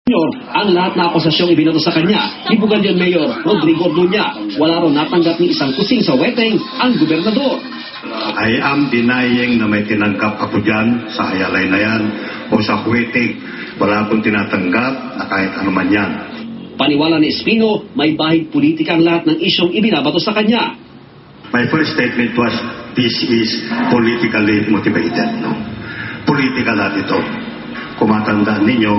Ang lahat na akusasyong ibinato sa kanya, ibugan din Mayor Rodrigo Orduña. Wala raw natanggap ni isang kusing sa weteng ang gobernador. I am denying na may tinanggap ako dyan sa hayalay na yan o sa weteng. Wala akong tinatanggap na kahit ano man yan. Paniwala ni Espino, may bahid politika ang lahat ng isyong ibinabato sa kanya. My first statement was, this is politically motivated. No? Political lahat ito. Kung matandaan ninyo,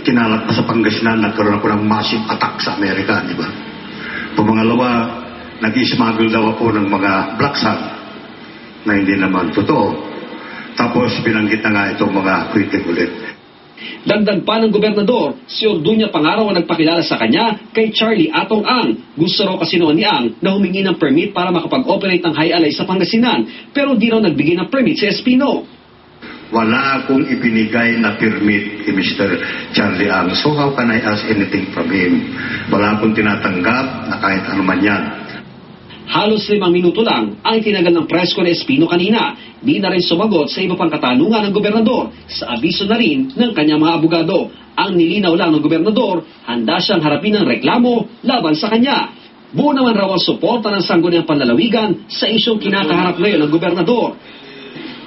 kinalat pa sa Pangasinan, nagkaroon ako ng massive attack sa Amerika, di ba? Pumangalawa, nag-smuggle daw ako ng mga black sand na hindi naman totoo. Tapos binanggit na nga itong mga quitting ulit. Dagdag pa ng gobernador, si Orduña pangaraw ang nagpakilala sa kanya kay Charlie Atong Ang. Gusto raw kasi noon ni Ang na humingi ng permit para makapag-operate ng high alay sa Pangasinan, pero di raw nagbigay ng permit si Espino. Wala akong ibinigay na permit kay Mr. Charlie Ang. So how can I ask anything from him? Wala akong tinatanggap na kahit ano man yan. Halos 5 minuto lang ang tinagal ng presko ni Espino kanina. Di na rin sumagot sa iba pang katanungan ng gobernador. Sa abiso na rin ng kanyang mga abogado. Ang nilinaw lang ng gobernador, handa siyang harapin ng reklamo laban sa kanya. Buo naman raw ang suporta ng Sangguniang Panlalawigan sa isyong kinakaharap ngayon ng gobernador.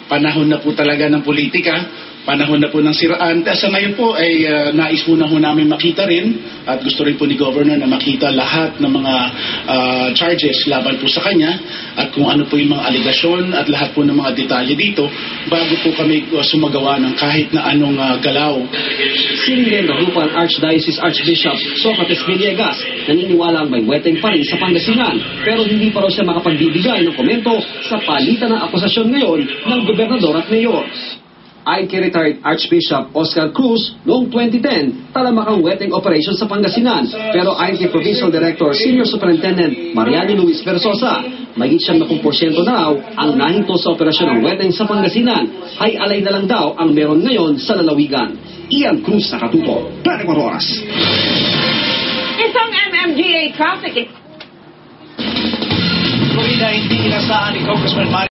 Panahon na po talaga ng politika, panahon na po ng siraan. Sa ngayon po ay nais po na namin makita rin at gusto rin po ni Governor na makita lahat ng mga charges laban po sa kanya at kung ano po yung mga aligasyon at lahat po ng mga detalye dito bago po kami sumagawa ng kahit na anong galaw. Sinilin ng Lupon Archdiocese Archbishop Socrates Villegas, naniniwalang may weteng pa rin sa Pangasinan pero hindi pa raw siya makapagbibigay ng komento sa palitan ng akusasyon ngayon ng gobernador at mayor. Ayon kay retired Archbishop Oscar Cruz, noong 2010, talamak ang weteng operation sa Pangasinan. Pero ayon kay Provincial Director Senior Superintendent Mariano Luis Versosa, mahigit 70% na raw ang nahinto sa operasyon ng weteng sa Pangasinan. Ay alay na lang daw ang meron ngayon sa lalawigan. Ian Cruz nakatuto, 24 oras. Isang MMDA traffic. Florida, hindi inasahan ni Congressman Mario